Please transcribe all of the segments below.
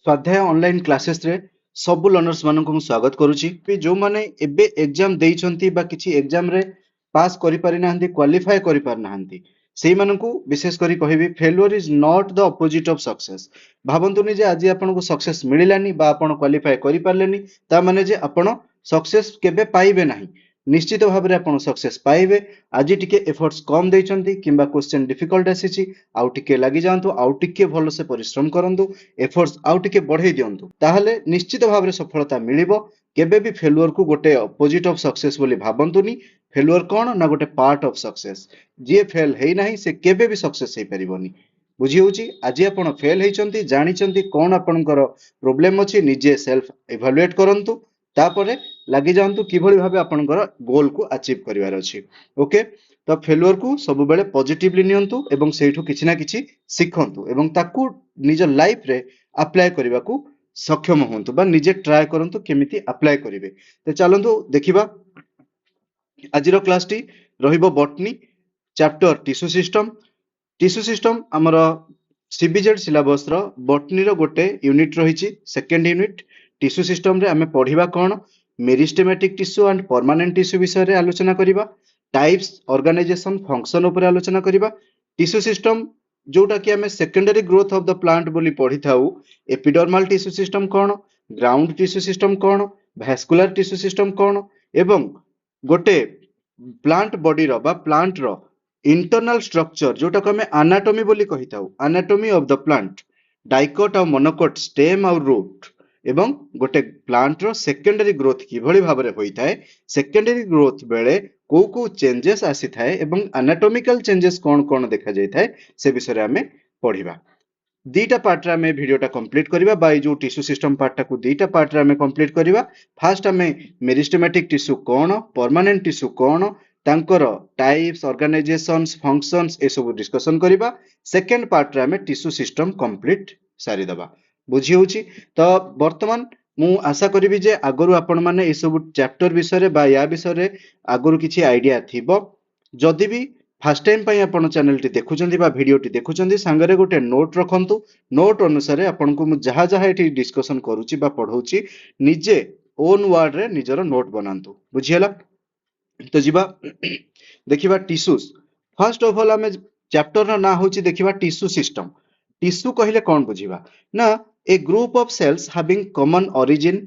स्वाध्याय online classes रे सब लर्नर्स मानक स्वागत करुच्ची जो माने एबे एग्जाम देइछंती बा किछि एग्जाम रे पास करि पारि नाहंती क्वालिफाई करि पार नाहंती सेही मानकु विशेष करी कहबी failure is not the opposite of success. भाबंतुनी जे आज आपनको सक्सेस मिलिलानी बा आपण क्वालिफाई करि पारलेनी ता माने जे आपण सक्सेस केबे पाइबे नाही। निश्चित भाबरे आपण सक्सेस पाइबे। आज टिके एफर्ट्स कम देइछंती किंबा क्वेश्चन डिफिकल्ट आसीची आउ टिके लागि जांतु आउ टिके भलो से परिश्रम करंतु एफर्ट्स आउ टिके बढ़ाई दियंतु ताहले निश्चित भाबरे सफलता मिलिबो। केबे भी फेल्युअर को गोटे अपोजिट ऑफ सक्सेस बोली भाबंतुनी। फेल्युअर कोन ना गोटे पार्ट ऑफ सक्सेस। जे फेल हेई नाही से केबे भी सक्सेस हेई परिबोनी। बुझी होउची आज आपण फेल हेइचंती जानिचंती कोन आपणकर प्रॉब्लम अछि निजे सेल्फ इवैल्यूएट करंतु तापरे लागि जांतु किभଳି भाबे आपणकर गोल को अचीव करिवार अछि। ओके तो फेल्युअर को सब बेले पॉजिटिवली नियंतु एवं सेठु किछि ना किछि सिखंतु एवं ताकू निज लाइफ रे अप्लाई करबा को सक्षम होंतु बा निजे ट्राई करंतु केमिति अप्लाई करिवे। तो चलंतु देखिबा आजिरो क्लास टी रहिबो botany chapter tissue system. Tissue system हमर सीबीजेड सिलेबस रो बॉटनी रो गोटे यूनिट रहिछि सेकंड यूनिट। टिश्यू सिस्टम रे हमें पढिबा कोन meristematic tissue and permanent tissue विषय रे आलोचना करिबा। टाइप्स ऑर्गेनाइजेशन फंक्शन ऊपर आलोचना करिबा। टिश्यू सिस्टम जोटा कि हमें secondary growth of the plant बोली पढ़ी थाउ। एपिडर्मल टिश्यू सिस्टम कोन ग्राउंड टिश्यू सिस्टम कोन भास्कुलर टिश्यू सिस्टम कोन एवं गोटे प्लांट बॉडी रो बा प्लांट रो इंटरनल स्ट्रक्चर जोटा को हमें एनाटॉमी बोली कहि थाउ। Anatomy of the plant dicot और मोनोकोट स्टेम और रूट एवं गोटे प्लांट रो सेकेंडरी ग्रोथ किभଳି भाबरे होई थाए सेकेंडरी ग्रोथ बेले को को चेंजेस आसी थाए एवं एनाटॉमिकल चेंजेस कोन कोन देखा जाय थाए से विषय रे हमें पढ़िबा। दीटा पार्ट रे हमें वीडियोटा कंप्लीट करिबा बाय जो टिश्यू सिस्टम पार्ट को दीटा पार्ट रे हमें कंप्लीट करिबा। फर्स्ट हमें मेरिस्टेमेटिक टिश्यू कोन परमानेंट टिश्यू कोन तांकर टाइप्स ऑर्गेनाइजेशंस फंक्शंस ए सब डिस्कशन करिबा। सेकंड पार्ट रे हमें टिश्यू सिस्टम कंप्लीट सारी दबा। बुझी होउची तो वर्तमान मु आशा करिबी जे आगरु आपण माने ए सब चैप्टर विषय रे बा या विषय रे आगरु किछि आइडिया थिबो। जदि भी फर्स्ट टाइम पई आपण चैनल टी देखुचंदी बा वीडियो टी देखुचंदी संगरे गोटे नोट रखंतु। नोट अनुसार आपण को मु जहा जहा एठी डिस्कशन करूची बा पढौची निजे ओन वर्ड रे निजरो नोट बनांतु। बुझियला तो जिबा देखिबा टिश्यूज। फर्स्ट ऑफ ऑल हमें चैप्टर ना ना होची देखिबा टिश्यू सिस्टम। टिश्यू कहिले कोन बुझिबा ना a group of cells having common origin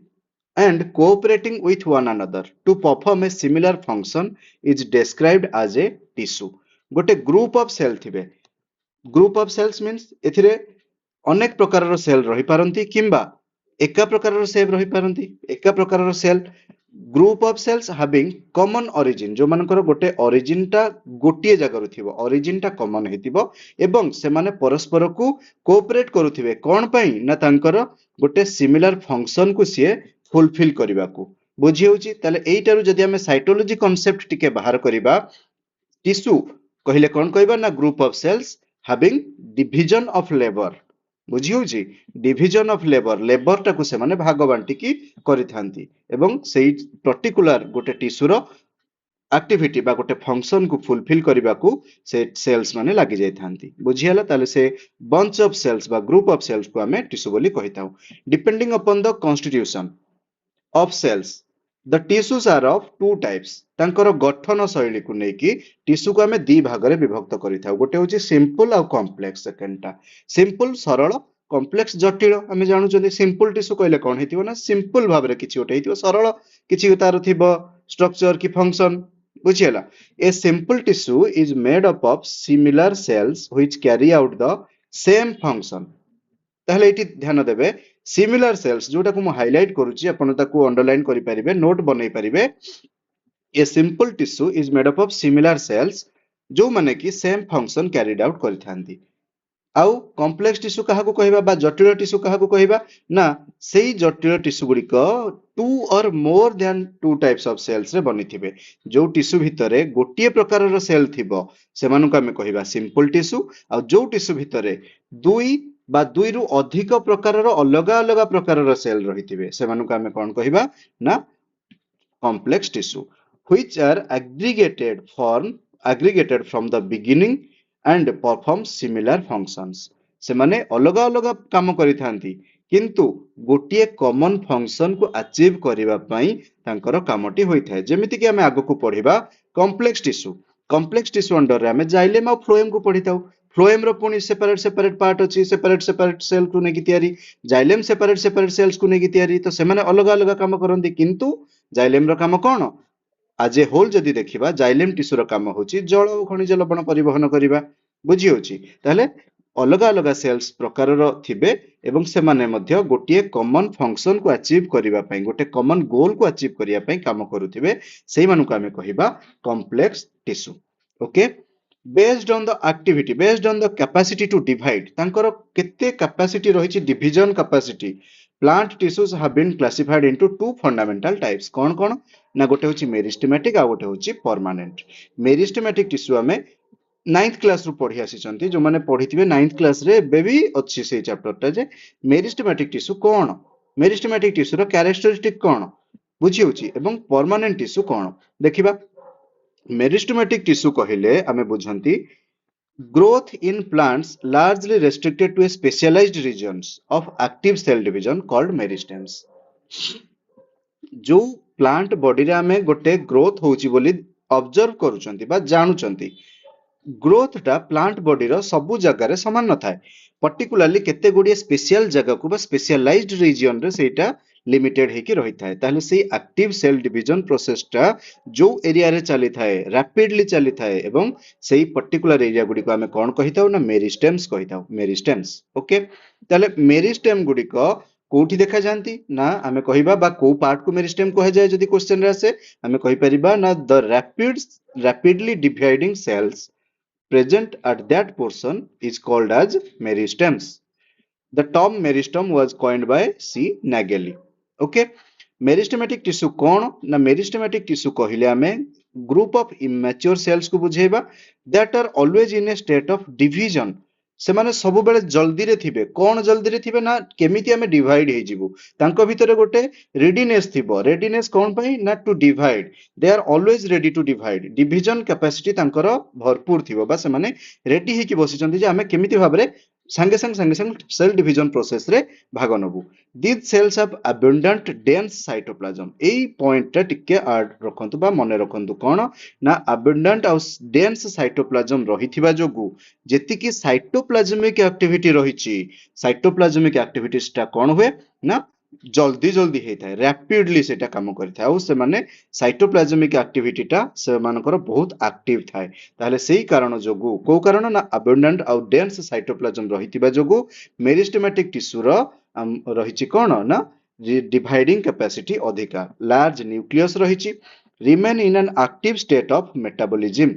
and cooperating with one another to perform a similar function is described as a tissue। गोटे ग्रुप ऑफ सेल थिबे। ग्रुप ऑफ सेल्स मीन्स एथिरे अनेक प्रकार cell रही पारंती किंबा एका प्रकार सेल रही पारंती। एका प्रकार cell group of cells having common origin जो मानकर गोटे ओरिजिन टा गोटिए जगह थिबो ओरिजिन टा कॉमन हेतिबो एवं से माने परस्पर को कोऑपरेट करूथिबे कोन पई ना तांकर गोटे सिमिलर फंक्शन को सिए फुलफिल करबा को। बुझी होउची ताले एइटारु जदि हमें साइटोलॉजी कांसेप्ट टिके बाहर करबा टिश्यू कहिले कोन कहबा ना group of cells having division of labour. बुझी होउची डिवीजन ऑफ लेबर लेबर टाकू से माने भाग बांटी की करिथांती एवं सेही पर्टिकुलर गोटे टिश्यू रो एक्टिविटी बा गोटे फंक्शन को फुलफिल करबा को से सेल्स माने लागि जाय थांती। बुझियला ताले से बंच ऑफ सेल्स बा ग्रुप ऑफ सेल्स को हमें टिश्यू बोली कहिताउ। Depending upon the constitution of cells the tissues are of two types। तांकर गठन शैली को नेकी टिश्यू को हमें दी भाग रे विभक्त करिथाउ। गोटे होची सिंपल और कॉम्प्लेक्स। सेकंडटा सिंपल सरल कॉम्प्लेक्स जटिल। हमें जानु जदी सिंपल टिश्यू कहले कोन हेतिबो ना सिंपल भाग रे किछि गोटे हेतिबो सरल किछि तार थिबो स्ट्रक्चर की फंक्शन। बुझियला a simple tissue is made up of similar cells which carry out the same function. ताहले एटी ध्यान देबे सिमिलर सेल्स जोटा को मु हाइलाइट करूची आपण ताकू अंडरलाइन करि परिबे नोट बनै परिबे। A simple tissue is made up of similar cells जो माने कि सेम फंक्शन कैरिड आउट करिथांती। आउ कॉम्प्लेक्स टिश्यू काहा को कहबा बा जटिल टिश्यू काहा को कहबा ना सेही जटिल टिश्यू गुडी को टू और more than two types of cells रे बनिथिबे। जो टिश्यू भितरे गोटिए प्रकार रो सेल थिबो सेमानु को हमें कहबा सिंपल टिश्यू। आ जो टिश्यू भितरे दुई बा दुई रु अधिक प्रकार अलग अलग प्रकार सेल रही से आम कौन कहबा ना complex tissue which are aggregated from the beginning and perform similar functions। से माने अलग अलग काम करिथांती किंतु गोटे कॉमन फंक्शन को अचीव करबा पई तांकर कामटी होइथाय जेमिति कि हमें आगु को पढिबा कॉम्प्लेक्स टिश्यू अंडर रे हमें जाइलेम और फ्लोएम को पढिताउ फ्लोएम रो पुनी सेपरेट सेपरेट पार्ट अछि सेपरेट सेल को नेकी तयारी जाइलेम सेपरेट सेल्स को नेकी तयारी तो से माने अलग अलग काम करंदी किंतु जाइलेम रो काम कोन आज ए होल जदि देखिबा जाइलेम टिश्यू रो काम होची जल और खनिज लवण परिवहन करिबा बुझी होची ताले अलग अलग सेल्स प्रकार थिबे एवं से माने मध्य गोटे कॉमन फंक्शन को अचीव करिबा पई गोटे कॉमन गोल को अचीव करिया पई काम करूथिबे सेही मानु को हमें कहिबा complex tissue okay based on the capacity to divide तांकर केते कैपेसिटी रहिछि division capacity plant tissues have been classified into two fundamental types कौन कौन ना गोटे होछि मेरिस्टेमेटिक आ गोटे होछि परमानेंट मेरिस्टेमेटिक टिश्यू हमें 9th क्लास रु पढ़ी आसीचंती जो माने पढ़िथिबे 9th क्लास रे बेबी अछि से चैप्टर टा जे मेरिस्टेमेटिक टिश्यू कोन मेरिस्टेमेटिक टिश्यू रो कैरेक्टरिस्टिक कोन बुझी होछि एवं परमानेंट टिश्यू कोन देखिबा मेरिस्टेमेटिक टिश्यू कहिले हमें बुझंती growth in plants largely restricted to a specialized regions of active cell division called meristems जो प्लांट बॉडी रे हमें गोटे ग्रोथ होउची बोली ऑब्जर्व करूचंती बा जानूचंती ग्रोथ टा प्लांट बॉडी रो सबु जगह रे समान न थाए पर्टिकुलरली केते गुडी स्पेशल जगह को बा स्पेशलाइज्ड रीजन रे सेटा लिमिटेड हेकी रही थाए ताहले से एक्टिव सेल डिवीजन प्रोसेस टा जो एरिया रे चली थाए रैपिडली चली थाए एवं सेही पर्टिकुलर एरिया गुडी को हमें कोन कहिताउ ना मेरिस्टेम्स कहिताउ मेरिस्टेम्स ओके ताहले मेरिस्टेम गुडी को कोठी देखा जानती ना हमें कहिबा बा को पार्ट को मेरिस्टेम कह जाए जदि क्वेश्चन रे आसे हमें कहि परिबा ना the rapidly dividing cells present at that portion is called as meristems. The term meristem was coined by C. Nagelli. Okay. Meristematic tissue कौन ना meristematic tissue कहले हमें group of immature cells को बुझेबा that are always in a state of division ସେମାନେ ସବୁବେଳେ ଜଲ୍ଦିରେ ଥିବେ କଣ ଜଲ୍ଦିରେ ଥିବେ ନା କେମିତି ଆମେ ଡିଭାଇଡ ହେଇଯିବୁ ତାଙ୍କ ଭିତରେ ଗୋଟେ ରେଡିନେସ୍ ଥିବ ରେଡିନେସ୍ କଣ ପାଇଁ ନା to divide they are always ready to divide division capacity ତାଙ୍କର ଭରପୁର ଥିବ ବା ସେମାନେ ରେଡି ହେଇକି ବସିଛନ୍ତି ଯେ ଆମେ କେମିତି ଭାବରେ ସାଙ୍ଗେ ସାଙ୍ଗେ ସେଲ୍ ଡିଭିଜନ ପ୍ରୋସେସ ରେ ଭାଗ ନବୁ these cells have abundant dense cytoplasm ଏଇ ପଏଣ୍ଟ ଟା ଟିକେ ରଖନ୍ତୁ ବା ମନେ ରଖନ୍ତୁ କଣ ନା abundant ଆଉ dense cytoplasm ରହିଥିବା ଯୋଗୁ ଯେତିକି ସାଇଟୋପ୍ଲାଜମିକ ଆକ୍ଟିଭିଟି ରହିଛି ସାଇଟୋପ୍ଲାଜମିକ ଆକ୍ଟିଭିଟିज ଟା କଣ हुए ନା जल्दी जल्दी ହେଇଥାଏ rapidly ସେଟା କାମ କରିଥାଏ ଆଉ ସେମାନେ ସାଇଟୋପ୍ଲାଜମିକ ଆକ୍ଟିଭିଟି ଟା ସେମାନଙ୍କର ବହୁତ ଆକ୍ଟିଭ ଥାଏ ତାହେଲେ ସେଇ କାରଣ ଯୋଗୁ କୋଉ କାରଣ ନା abundant ଆଉ dense cytoplasm ରହିଥିବା ଯୋଗୁ मेरिस्टेमेटिक टिश्यू ର ରହିଛି କଣ ନା dividing capacity ଅଧିକା large nucleus ରହିଛି remain in an active state of metabolism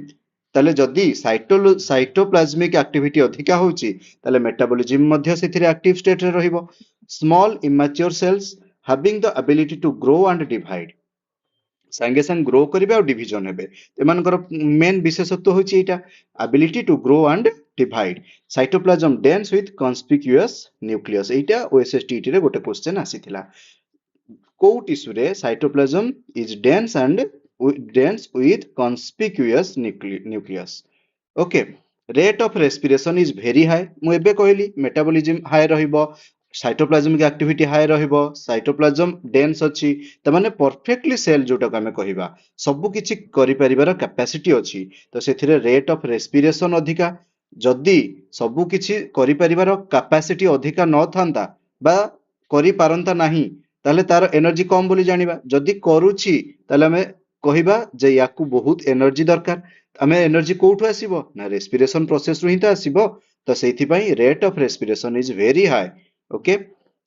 ताले जदि साइटोप्लाज्मिक एक्टिविटी अधिका होची ताले मेटाबॉलिज्म मध्य सेथिरे एक्टिव स्टेट रे रहिबो small immature cells having the ability to grow and divide संगे संग ग्रो करिबे और डिवीजन हेबे एमानकर मेन विशेषत्व होची एटा ability to grow and divide cytoplasm dense with conspicuous nucleus एटा ओएसएसटीटी रे गोटे क्वेश्चन आसीथिला को टिश्यू रे cytoplasm is dense with conspicuous nucleus okay rate of respiration is very high मु एबे कहली मेटाबॉलिज्म हाई रहिबो साइटोप्लाज्मिक एक्टिविटी हाई रहिबो साइटोप्लाज्म डेंस अछि त माने परफेक्टली सेल जोटा हमें कहिबा सब किछि करि परिबार कैपेसिटी अछि तो सेथिरे रेट ऑफ रेस्पिरेशन अधिका जदि सब किछि करि परिबार कैपेसिटी अधिका न थांता बा करि पारंता नाही ताले तार एनर्जी कम बोली जानिबा जदि करूछि ताले हमें कहिबा जे याकू बहुत एनर्जी दरकार हमें एनर्जी कोठु आसीबो ना रेस्पिरेशन प्रोसेस रु ही त आसीबो तो सेथि पई rate of respiration is very high okay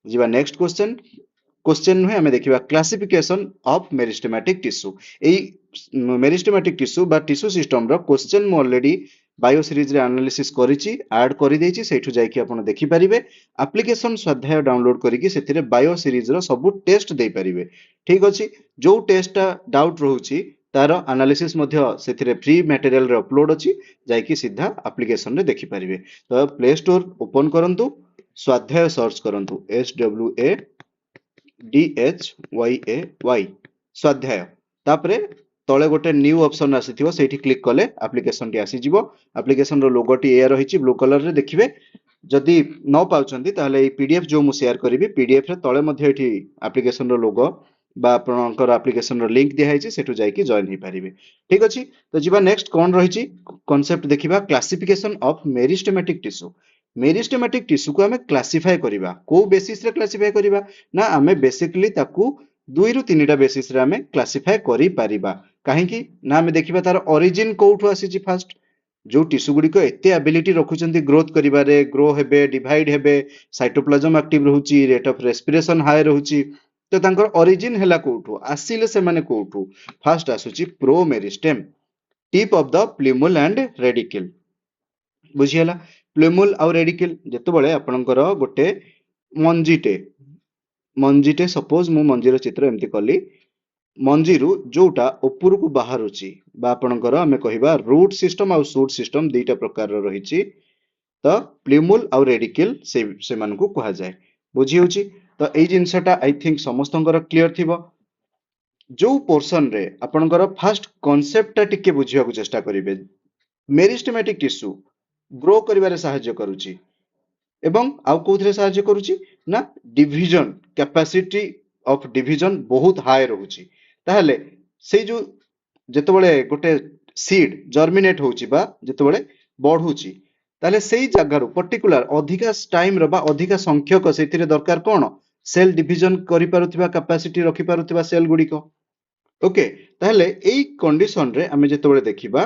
जिबा नेक्स्ट क्वेश्चन नुहे हमें देखिबा classification of meristematic tissue AE meristematic tissue बा टिश्यू सिस्टम रो क्वेश्चन मो ऑलरेडी बायो सीरीज रे एनालिसिस करिछि ऐड करि देछि सेठु जाई कि आपण देखि परिबे एप्लीकेशन स्वाध्याय डाउनलोड करिकि सेथिरे बायो सीरीज रो सब टेस्ट देई परिबे ठीक अछि जो टेस्ट डाउट रहउछि तार एनालिसिस मध्य सेथिरे फ्री मटेरियल रे अपलोड अछि जाई कि सीधा एप्लीकेशन रे देखि परिबे तो प्ले स्टोर ओपन करंतु स्वाध्याय सर्च करंतु SWADHYAY स्वाध्याय तापरे तळे गोटे न्यू ऑप्शन आसीथिबो सेठी क्लिक कले एप्लीकेशन टी आसी जिवो एप्लीकेशन रो लोगो टी एया रहिछि ब्लू कलर रे देखिबे जदि न पाउछन्ति ताहले एई पीडीएफ जो मु शेयर करिवि पीडीएफ रे तळे मध्ये एठी एप्लिकेशन रो लोगो बा आपनकर एप्लिकेशन रो लिंक दिया हैछि सेठु जाईकी जॉइन हे पारिबे। ठीक अछि तो जिबा नेक्स्ट कोन रहिछि कांसेप्ट देखिबा classification of meristematic tissue. Meristematic tissue को हमें क्लासिफाई करिबा को बेसिस रे क्लासिफाई करिबा ना हमें बेसिकली ताकू दुई रु तीनटा बेसिस रे हमें क्लासिफाई करि पारिबा। काहेकि ना हमें देखिबा तार ओरिजिन कोउठु आसीछि फास्ट जो टिश्यू गुडी को एते एबिलिटी रखुचंती ग्रोथ करिबारे ग्रो हेबे डिवाइड हेबे साइटोप्लाज्म एक्टिव रहउची रेट ऑफ रेस्पिरेशन हाई रहउची तो तांकर ओरिजिन हैला कोउठु आसीले से माने कोउठु फास्ट आसुची promeristem tip of the plumule and radicle बुझियला प्लूमुल और रेडिकल जेतबेले आपनकर गोटे मंजीटे सपोज मु मंजीर चित्र एमती कली मंजीरु जोटा ऊपर को बाहरुची बा आपनकर हमें कहिबा रूट सिस्टम और शूट सिस्टम दुईटा प्रकार रहिछि तो प्लूमुल और रेडिकल से मान को कहा जाए बुझी होची तो एई जिंसटा आई थिंक समस्तंकर क्लियर थिबो जो पोर्शन रे आपनकर फास्ट कांसेप्टटा टिके बुझिया को चेष्टा करिवे मेरिस्टेमेटिक टिश्यू ग्रो करिवारे सहायता करूची एवं आउ कोथरे सहायता करूची ना डिविजन कैपेसिटी ऑफ डिविजन बहुत हाई रहउची ताहले से जो जेतबेले गोटे सीड जर्मिनेट होउची बा जेतबेले बढ़ुची ताहले सेई जगारु पर्टिकुलर अधिका टाइम रो बा अधिका संख्यक सेथिरे दरकार कोन सेल डिविजन करि पारुथिबा कैपेसिटी रखि पारुथिबा सेल गुडी को ओके ताहले एई कंडीशन रे हमें जेतबेले देखिबा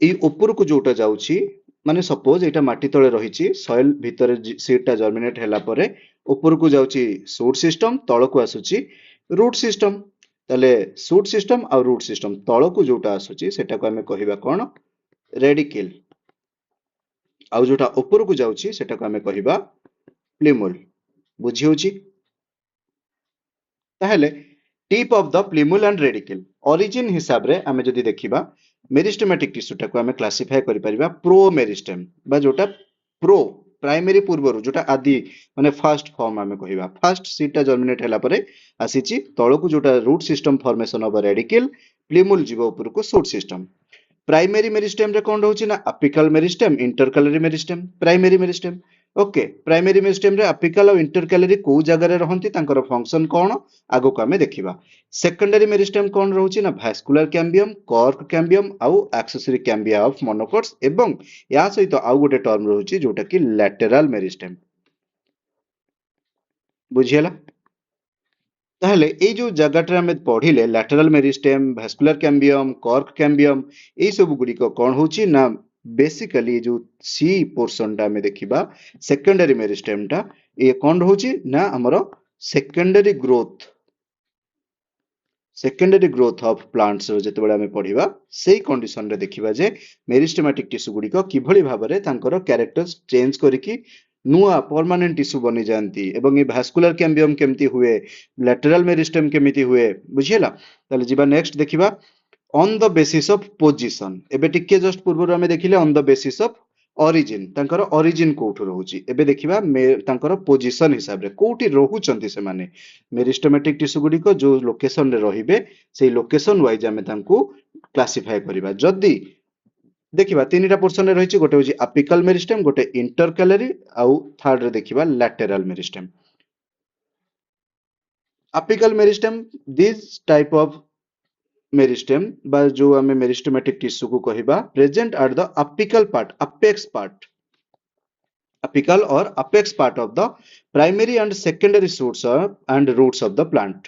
एई ऊपर को जोटा जाउची माने सपोज एटा माटी तळे रहिची सॉइल भितरे सीडटा जर्मिनेट हैला परे ऊपर को जाउची शूट सिस्टम तळ को आसुची रूट सिस्टम ताले शूट सिस्टम और रूट सिस्टम तळ को जोटा आसुची सेटा को हमें कहिबा कोन रेडिकल आउ जोटा ऊपर को जाउची सेटा को हमें कहिबा प्लूमुल बुझी होची ताहले tip of the plumule and radical origin हिसाब रे हमें जदी देखिबा मेरिस्टेमेटिक टिश्यूटा को हमें क्लासिफाई करि परिबा प्रो मेरिस्टेम बा जोटा प्रो प्राइमरी पूर्वरु जोटा आदि माने फर्स्ट फॉर्म हमें कहिबा फर्स्ट सीडटा जर्मिनेट हैला परे आसीची तळकु जोटा root system formation of radicle plumule जीवो ऊपर को शूट सिस्टम प्राइमरी मेरिस्टेम रे कोन रहउची ना apical meristem intercalary meristem primary meristem okay primary meristem रे अपिकल और इंटरकैलरी को जगह रे रहंती तांकर फंक्शन कोन आगो को हमें देखिबा सेकेंडरी मेरिस्टेम कोन रहउची ना भास्कुलर कैम्बियम कॉर्क कैम्बियम आउ एक्सेसरी कैम्बिया ऑफ मोनोकोट्स एवं या सहित आउ गोटे टर्म रहउची जोटा कि लैटेरल मेरिस्टेम बुझियला ताहले ए जो जगह हमें पढ़िले lateral meristem vascular cambium cork cambium ए सब गुडी को कोन होची ना बेसिकली जो सी पोर्शन टा हमें देखिबा सेकेंडरी मेरिस्टेम टा ये कोन रहउची ना हमरो सेकेंडरी ग्रोथ ऑफ प्लांट्स जेतेबेले हमें पढ़िबा सेही कंडीशन रे देखिबा जे मेरिस्टेमेटिक टिश्यू गुडी को किभली भाबरे तांकर कैरेक्टर्स चेंज करिकि नुआ परमानेंट टिश्यू बनि जानती एवं ये भास्कुलर कैम्बियम केमती हुए लैटेरल मेरिस्टेम केमिति हुए बुझियला ताले जिबा नेक्स्ट देखिबा on the basis of position एबे टिके जस्ट पूर्व हमें देखिले on the basis of origin तांकर ओरिजिन कोठु रहउची एबे देखिबा तांकर पोजीशन हिसाब रे कोठी रहउचंती से माने मेरिस्टेमेटिक टिश्यू गुडी को जो लोकेशन रे रहिबे सेही लोकेशन वाइज हमें तांको क्लासिफाई करिबा जदी देखिबा तीनटा पोर्शन रे रहिची गोटे होची अपिकल मेरिस्टेम गोटे इंटरकैलरी आउ थर्ड रे देखिबा lateral meristem apical meristem this type of meristem बा जो हमें मेरिस्टेमेटिक टिश्यू को कहिबा present at the apical part apical और apex part of the primary and secondary shoots and roots of the plant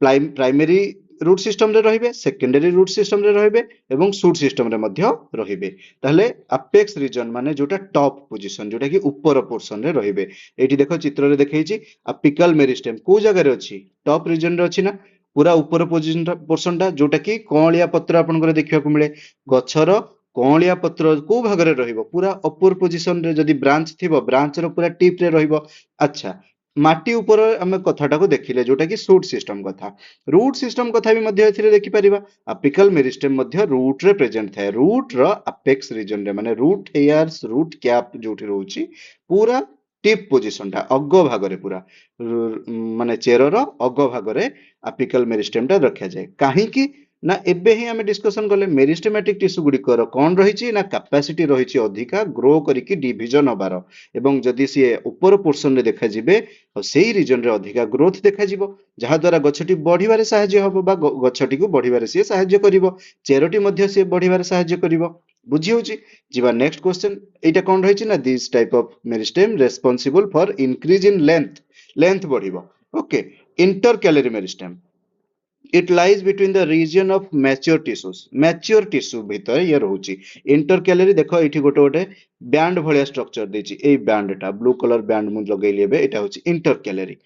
primary root system रे रहिबे secondary root system रे रहिबे एवं शूट सिस्टम रे मध्य रहिबे ताहले अपेक्स रीजन माने जोटा टॉप पोजीशन जोटा कि ऊपर पोर्शन रे रहिबे एठी देखो चित्र रे देखैछि अपिकल मेरिस्टेम को जगह रे अछि टॉप रीजन रे अछि ना पूरा ऊपर पोर्शन टा जोटा कि कोलिया पत्र आपनकर देखिया को मिले गछर कोलिया पत्र को भाग रे रहिबो पूरा अपर पोजीशन रे जदी ब्रांच थिबो ब्रांच रो पूरा टिप रे रहिबो अच्छा माटी ऊपर हमें कथाटा को देखिले जोटा कि शूट सिस्टम कथा रूट सिस्टम कथा भी मध्य एथिरे देखि परिबा अपिकल मेरिस्टेम मध्य रूट रे प्रेजेंट थाए रूट रो अपेक्स रीजन रे माने रूट हेयर्स रूट कैप जोठी रहउची पूरा टिप पोजीशन टा अग भाग रे पूरा माने चेर रो अग भाग रे अपिकल मेरिस्टेम टा रखा जाए काहे कि ना एबे ही आमे डिस्कशन कले मेरिस्टेमेटिक टिश्यू गुड़िकर कौन रही ना कैपेसिटी रही अधिका ग्रो करिकी डिविजन हबार एवं जदि सी ऊपर पोर्शन रे देखा जिवे से रीजन रे अधिका ग्रोथ देखा जिवो जहा द्वारा गछटी बढ़िबारे सहाय्य हबो बा गछटी को बढ़िबारे से सहाय्य करिवो चेरटी मध्ये से बढ़िबारे सहाय्य करिवो बुझी होची जीवा नेक्स्ट क्वेश्चन एटा कोन रहिछि ना this type of meristem responsible for increase in length length बढ़िबो okay intercalary meristem it lies between the region of mature tissue भितर ये रहउची इंटरकैलरी देखो एठी गोटे गोटे बैंड भलिया स्ट्रक्चर देछि एई बैंड टा ब्लू कलर बैंड मु लगेली एबे एटा होची इंटरकैलरी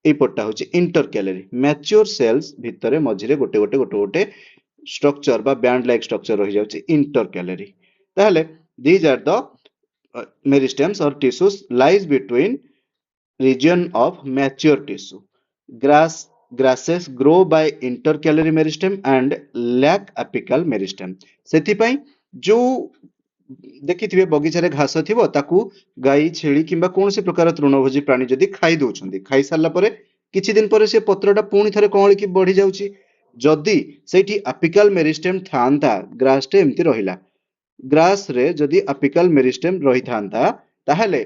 एई पट्टा होची इंटरकैलरी मैच्योर सेल्स भितरे मझिरे गोटे स्ट्रक्चर बा बैंड लाइक स्ट्रक्चर रहि जाउची इंटरकैलरी ताहले these are the meristems or tissues lies between region of mature tissue grasses grow by intercalary meristem and lack apical meristem सेथिपाई जो देखिथिबे बगीचारे घास थिबो ताकू गाई छेली किंबा कोनसे प्रकार तृणभोजी प्राणी जदि खाई दउछन्ती खाई सारला परे किछि दिन परे से पत्रटा पूणी थरे कळी की बढ़ी जाउची जदि सेठी अपिकल मेरिस्टेम थांता ग्रास टे एम्ति रहिला ग्रास रे जदि अपिकल मेरिस्टेम रही थांता ताहले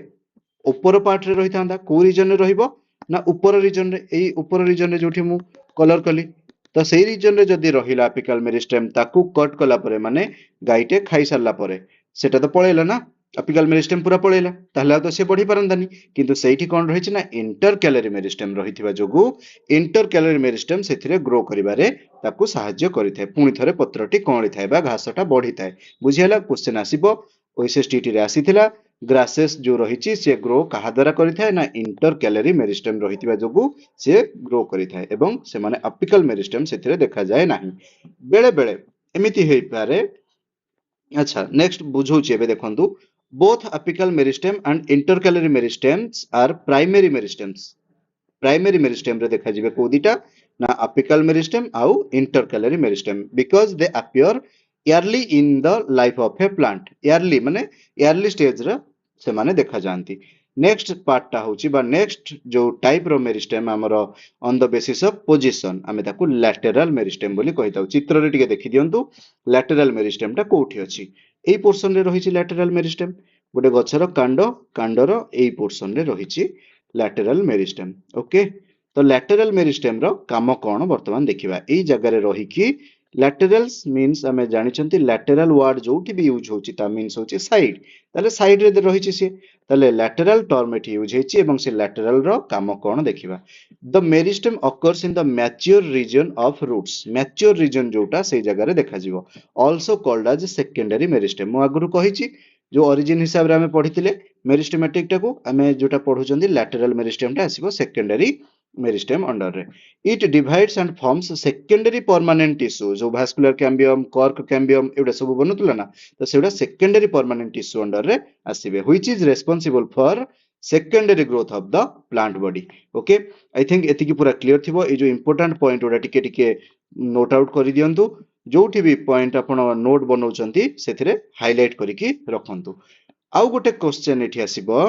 ऊपर पार्ट रे रही थांता को रीजन रे रहिबो ना ऊपर रीजन रे एई ऊपर रीजन रे जोठी मु कलर कली तो सेई रीजन रे जदि रहिला अपिकल मेरिस्टेम ताकू कट कला परे माने गाईटे खाई सारला परे सेटा तो पळेला ना अपिकल मेरिस्टेम पूरा पळेला ताहले तो से बढ़ी पारंतानी किंतु सेठी कोन रहिछि ना इंटरकैलरी मेरिस्टेम रहिथिबा जोगु इंटरकैलरी मेरिस्टेम सेथिरे ग्रो करिबारे ताकू सहाय्य करिथाय पुणी थरे पत्रटी कोणि थाय बा घासटा बढ़ी थाय बुझियला क्वेश्चन आसीबो ओएसएसटीटी रे आसीथिला ग्रासेस जो रहिछि से ग्रो कहा द्वारा करिथाय ना इंटरकैलरी मेरिस्टेम रहिथिबा जोगु से ग्रो करिथाय एवं से माने अपिकल मेरिस्टेम सेथिरे देखा जाय नाही बेले बेले एमिति हेइ पारे अच्छा नेक्स्ट बुझौछि एबे देखंतु both apical meristem and intercalary meristems are primary meristem रे देखा जिवे को दिटा ना apical meristem आउ intercalary meristem because they appear early in the life of a plant early माने early stage रे से माने देखा जानती नेक्स्ट पार्ट टा होची बा नेक्स्ट जो टाइप रो मेरिस्टेम हमर on the basis of position आमे ताकू लैटेरल मेरिस्टेम बोली कहिताउ चित्र रे टिके देखि दियंतु लैटेरल मेरिस्टेम टा कोठी अछि एई पोर्शन रे रहिछि लैटेरल मेरिस्टेम गोटे गछर कांडर एई पोर्शन रे रहिछि लैटेरल मेरिस्टेम ओके तो लैटेरल मेरिस्टेम रो काम कोन वर्तमान देखिबा एई जगह रे रहि कि laterals means आमे जानि छंती lateral word जोठी भी यूज होची ता मीन्स होची साइड ताले साइड रे रहिछि से ताले lateral term एठी यूज हेछि एवं से lateral रो काम कोन देखिबा the meristem occurs in the mature region of roots mature region जोटा से जगह रे देखा जिवो also called as secondary meristem मु आगरु कहिछि जो ओरिजिन हिसाब रे हमें पढिथिले मेरिस्टेमेटिक टाकू हमें जोटा पढुचंदी lateral meristem टा आसीबो secondary मेरिस्टेम अंडर रे it divides and forms secondary permanent tissue जो वास्कुलर कैम्बियम कॉर्क कैम्बियम एवडा सब बनतुला ना तो सेवडा सेकेंडरी परमानेंट टिश्यू अंडर रे आसीबे which is responsible for secondary growth of the plant body okay I think एतिकी पूरा क्लियर थिबो ए जो इंपोर्टेंट पॉइंट ओडा टिके टिके नोट आउट करि दियंतु जोठी भी पॉइंट आपण नोट बनौचंती सेथिरे हाइलाइट करिकि रखंतु आउ गोटे क्वेश्चन एठी आसीबो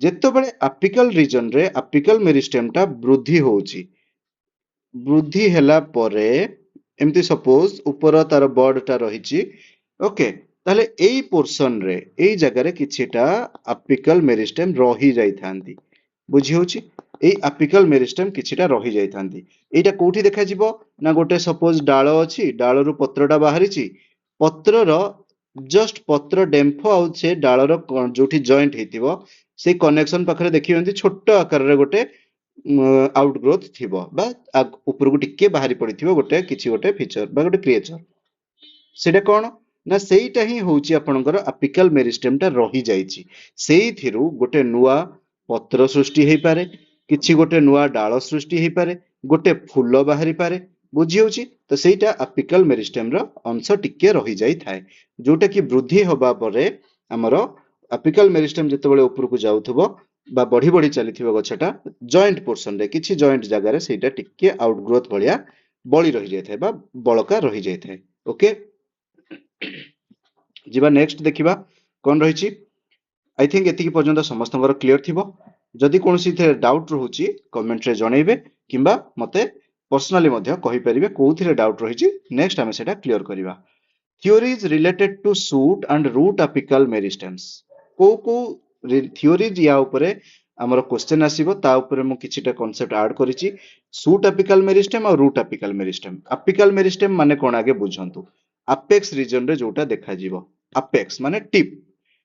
जेतबेले अपिकल रीजन रे अपिकल मेरिस्टेम टा वृद्धि होउची वृद्धि हैला परे एमती सपोज ऊपर तार बॉर्ड टा रहिची ओके ताले एई पोर्शन रे एई जगह रे किछिटा अपिकल मेरिस्टेम रही जाई थांती बुझी होची एई अपिकल मेरिस्टेम किछिटा रही जाई थांती एटा कोठी देखा जिवो ना गोटे सपोज डालो अछि डालो रु पत्रटा बाहरिची पत्र रो जस्ट पत्र डेम्फो आउ से डालो रो जोठी जॉइंट हेतिबो से कनेक्शन पाखरे देखियंती छोट आकार रे गोटे आउटग्रोथ थिबो बा ऊपर को टिके बाहरी पड़िथिबो गोटे किछि गोटे फीचर बा गोटे क्रिएचर सेटा कोन ना सेईटा ही होउची आपनकर अपिकल मेरिस्टेम टा रही जाईची सेई थिरु गोटे नुवा पत्र सृष्टि हेई पारे किछि गोटे नुवा डाଳ सृष्टि हेई पारे गोटे फूल बाहरी पारे बुझी होउची तो सेईटा अपिकल मेरिस्टेम रो अंश टिके रही जाई थाए जोटा कि वृद्धि होबा परे हमरो अपिकल मेरिस्टेम जेतेबेले ऊपर को जाउथबो बा बढ़ी बढ़ी चलीथिबो गछटा जॉइंट पोर्शन रे किछि जॉइंट जगह रे सेटा टिके आउटग्रोथ भलिया बळी रही जाय थाए बा बळका रही जाय थाए ओके जिबा नेक्स्ट देखिबा कोन रहिछि आई थिंक एतिकी पर्यंत समस्तଙ୍କର क्लियर थिबो जदि कोनसी थे डाउट रहउची कमेंट रे जणैबे किंबा मते पर्सनाली मध्य कहि परिबे कोउथिरे डाउट रहिछि नेक्स्ट आमे सेटा clear करिवा theories related to shoot and root apical meristems को theories या उपरे हमर क्वेश्चन आसीबो ता उपरे मु किछिटा कांसेप्ट ऐड करिछि shoot apical meristem और root apical meristem apical meristem माने कोन आगे बुझंतु apex region रे जोटा देखा जीवो apex माने टिप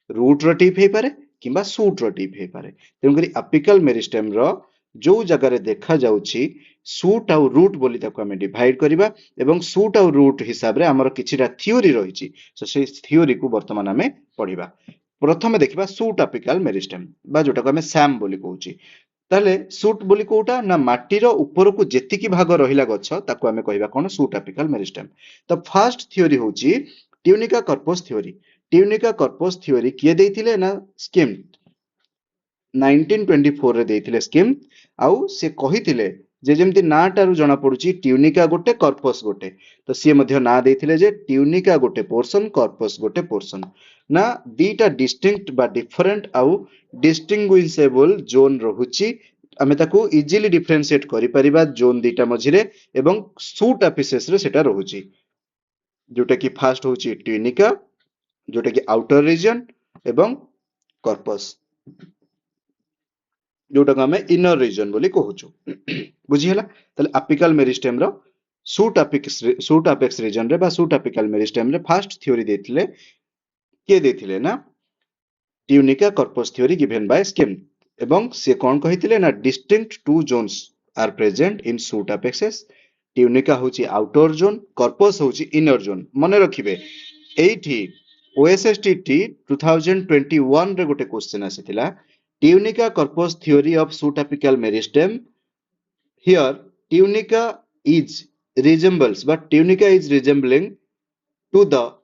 रूट रो टिप हे पारे किंबा सूट रो टिप हे पारे तेनु करी apical meristem रो जो जगह रे देखा जाउछि सूट आउ रूट बोली ताको हमें डिवाइड करिबा एवं सूट आउ रूट हिसाब रे हमर किछिटा थ्योरी रहिछि सो से थ्योरी को वर्तमान हमें पढिबा प्रथमे देखिबा सूट apical meristem बा जोटा को हमें सैम बोली कहउछि ताले सूट बोली कोटा ना माटीर ऊपर को जेतिकी भाग रहिला गछ ताको हमें कहिबा कोन सूट apical meristem तो फर्स्ट थ्योरी होछि tunica corpus theory tunica corpus theory किए देथिले ना स्किम 1924 रे देथिले स्किम आउ से कहिथिले जे जेमति नाटारु जना पडुची ट्यूनिका गोटे कर्पस गोटे तो सी मध्य ना देथिले जे ट्यूनिका गोटे पोर्शन कर्पस गोटे पोर्शन ना दीटा डिस्टिंक्ट बा डिफरेंट आउ डिस्टिंग्विशेबल जोन रहुची आमे ताकू इजीली डिफरेंशिएट करि परिबा जोन दीटा मझिरे एवं सूट एपिसेस रे सेटा रहुची जोटा कि फर्स्ट होची ट्यूनिका जोटा कि आउटर रीजन एवं कर्पस जोटा को हमें इनर रीजन बोली कहूछु बुझिहला तले एपिकल मेरिस्टेम रो सूट एपेक्स रीजन रे बा सूट एपिकल मेरिस्टेम रे फर्स्ट थ्योरी देथिले के देथिले ना tunica corpus theory given by Schmidt एवं से कोन कहिथिले ना distinct two zones are present in shoot apexes tunica होची आउटर जोन कर्पस होची इनर जोन मने रखिबे एठी ओएसएसटी 2021 रे गोटे क्वेश्चन आसीथिला Tunica corpus theory of pseudapical meristem. Here, tunica is resembling to the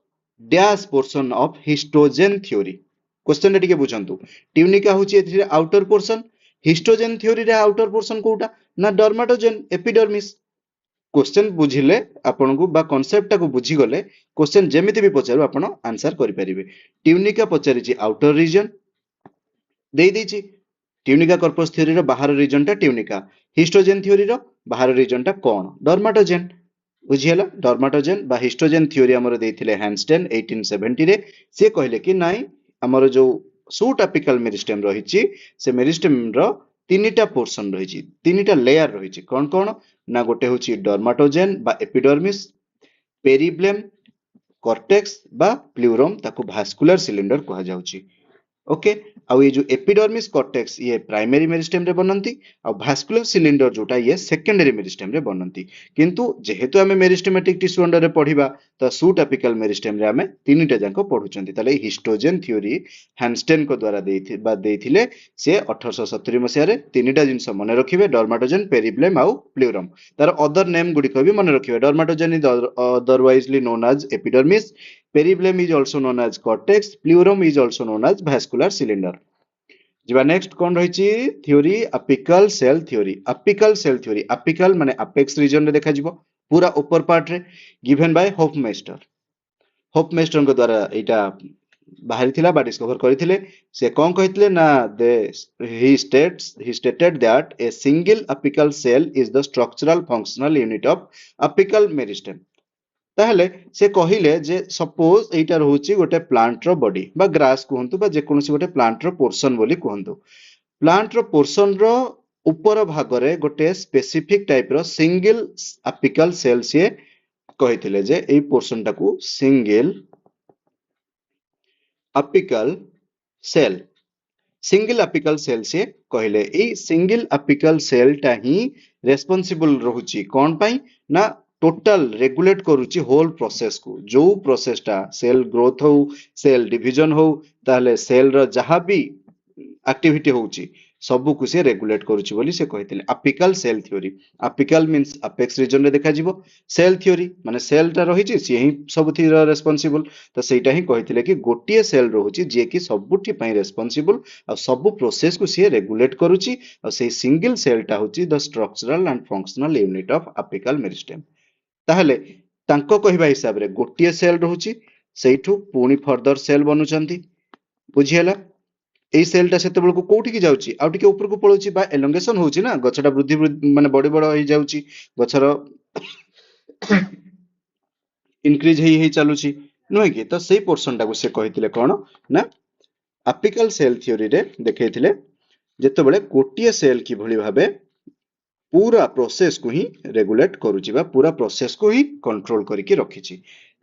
dash portion of histogen theory. Question टिके बुझंतु tunica होची एथिरे आउटर पोर्शन हिस्टोजेन थ्योरी रे आउटर पोर्शन कोउटा ना डर्माटोजेन एपिडर्मिस क्वेश्चन बुझिले आपन को बा कांसेप्ट को बुझी गले क्वेश्चन जेमिति भी पचारु आपन आंसर करि परिबे ट्यूनिका पचारि छि आउटर रीजन दे देछि ट्यूनिका कर्पस थ्योरी रो बाहर रीजन टा ट्यूनिका हिस्टोजेन थ्योरी रो बाहर रीजन टा कोन डर्माटोजेन बुझियला डर्माटोजेन बा हिस्टोजेन थ्योरी हमर देथिले हैंस्टेन 1870 रे से कहले कि नाइ हमर जो सूट एपिकल मेरिस्टेम रहिछि से मेरिस्टेम रो तीनटा पोर्शन रहिछि तीनटा लेयर रहिछि कोन कोन ना गोटे होछि डर्माटोजेन बा एपिडर्मिस पेरिब्लेम कॉर्टेक्स बा प्लूरम ताको भास्कुलर सिलिंडर कहा जाउछि ओके आउ ये जो एपिडर्मिस कॉर्टेक्स ये प्राइमरी मेरिस्टेम रे बनंती आ भास्कुलर सिलिंडर जोटा ये सेकेंडरी मेरिस्टेम रे बनंती किंतु जेहेतु हमें मेरिस्टेमेटिक टिश्यू अंडर रे पढिबा त सूट एपिकल मेरिस्टेम रे हमें तीनटा जांको पढुचंती तले हिस्टोजेन थ्योरी हैंस्टेन को द्वारा देथिले से 1870 मसिया रे तीनटा जिंस मने रखिबे डर्माटोजेन पेरिब्लेम आउ प्लूरम तार अदर नेम गुडी को भी मने रखिबे dermatogen is otherwise known as epidermis Periblem is also known as cortex. Pleurum is also known as vascular cylinder. जिबा नेक्स्ट कोन रहिछि theory apical cell theory apical cell theory apical माने अपेक्स रीजन रे देखा जिवो पूरा ऊपर पार्ट रे गिवन बाय होफमेस्टर को द्वारा एटा बाहरी थिला बा डिस्कवर करिथिले से कोन कहितले ना दे he stated that a single apical cell is the structural functional unit of apical meristem ताहले से कहिले जे सपोज एटा रहउची गोटे प्लांट रो बॉडी बा ग्रास कहंतु बा जे कोनसी गोटे प्लांट रो पोर्शन बोली कहंतु प्लांट रो पोर्शन रो ऊपर भाग रे गोटे स्पेसिफिक टाइप रो सिंगल एपिकल सेल से कहिथिले जे एई पोर्शन टाकू सिंगल एपिकल सेल से कहिले एई सिंगल एपिकल सेल ता ही रेस्पोंसिबल रहउची कोन पई ना टोटल रेगुलेट करूची होल प्रोसेस को जो प्रोसेस टा सेल ग्रोथ हो सेल डिवीजन हो ताले सेल रो जहा भी एक्टिविटी होउची सबु को से रेगुलेट करूची बोली से कहितले apical cell theory apical means apex region रे देखा जिवो सेल थ्योरी माने सेल टा रहिची से ही सबथि रेस्पोंसिबल तो सेटा ही कहितले कि गोटिए सेल रहुची जे कि सबुठी पई रेस्पोंसिबल आ सब प्रोसेस को से रेगुलेट करूची आ से सिंगल सेल टा होची the structural and functional unit of apical meristem ताहले तांको कहिबा हिसाब रे गोटिए सेल रहुची सेइठु पुनी फर्दर सेल बनुचंती बुझियला एई सेलटा सेतेबेलକୁ कोउठी की जाउची आउ टिके ऊपर को पळौची बा एलोंगेशन होउची ना गछटा माने बड़ी बड़ होई जाउची गछर इनक्रीज हेई चलुची नुहे कि तो सेई पोर्शन टाको से कहिथिले कोन ना अपिकल सेल थ्योरी रे देखैथिले जेतेबेले गोटिए सेल की भली भाबे पूरा प्रोसेस को ही रेगुलेट करूची बा पूरा प्रोसेस को ही कंट्रोल करके रखिची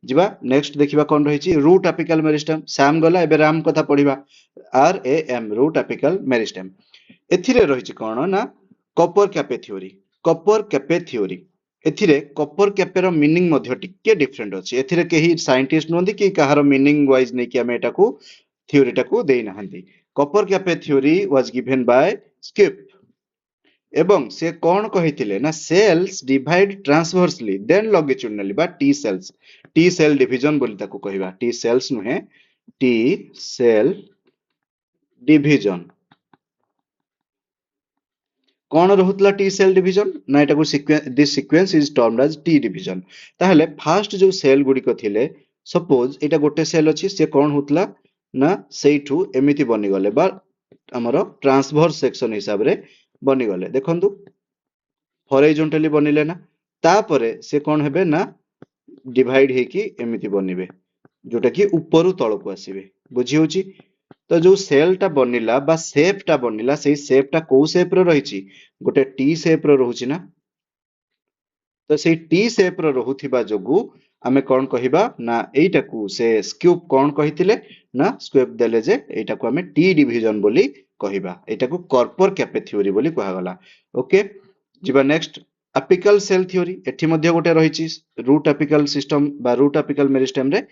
जिबा नेक्स्ट देखिबा कोन रहिची रूट अपिकल मेरिस्टेम सैम गला एबे राम कथा पढिबा RAM रूट अपिकल मेरिस्टेम एथिरे रहिची कोन ना कपर कैपे थ्योरी एथिरे कपर कैपेर मीनिंग मध्य टिके डिफरेंट अछि एथिरे केही साइंटिस्ट नोंदी कि कहार मीनिंग वाइज नै कि हम एटाकू थ्योरी टाकू देई नाहंती कपर कैपे theory was given by skip एवं से कौन कहिथिले ना cells divide transversely then longitudinally बा टी सेल डिवीजन बोली ताकू कहिबा टी सेल्स नुहे टी सेल डिवीजन कौन रहुतला टी सेल डिवीजन ना एटाकू this sequence is termed as T division ताहले फर्स्ट जो सेल गुडी को थिले सपोज एटा गोटे सेल अछि से कौन होतला ना सेइठू एमिति बनि गले बा हमरो ट्रांसवर्स सेक्शन हिसाब रे बनी गले देखंतु हॉरिजॉन्टली बनिले ना तापरे से कौन हेबे ना डिवाइड हेकी एमिति बनिबे जोटा कि ऊपरु तळको आसीबे बुझी होची तो जो सेल टा बनिला बा शेप टा बनिला सेही शेप टा को शेप रो रहिची गोटे टी शेप रो रहुची ना तो सेही टी शेप रो रहुथिबा जोगु आमे कोन कहिबा ना एइटाकू से स्क्यूब कोन कहिथिले ना स्क्यूब देले जे एइटाकू आमे टी डिवीजन बोली कहिबा एइटाकू कॉर्पर कैपे थ्योरी बोली कहा गला ओके जिबा नेक्स्ट अपिकल सेल थ्योरी एठी मध्ये गोटे रहिची रूट अपिकल सिस्टम बा रूट अपिकल मेरिस्टेम रे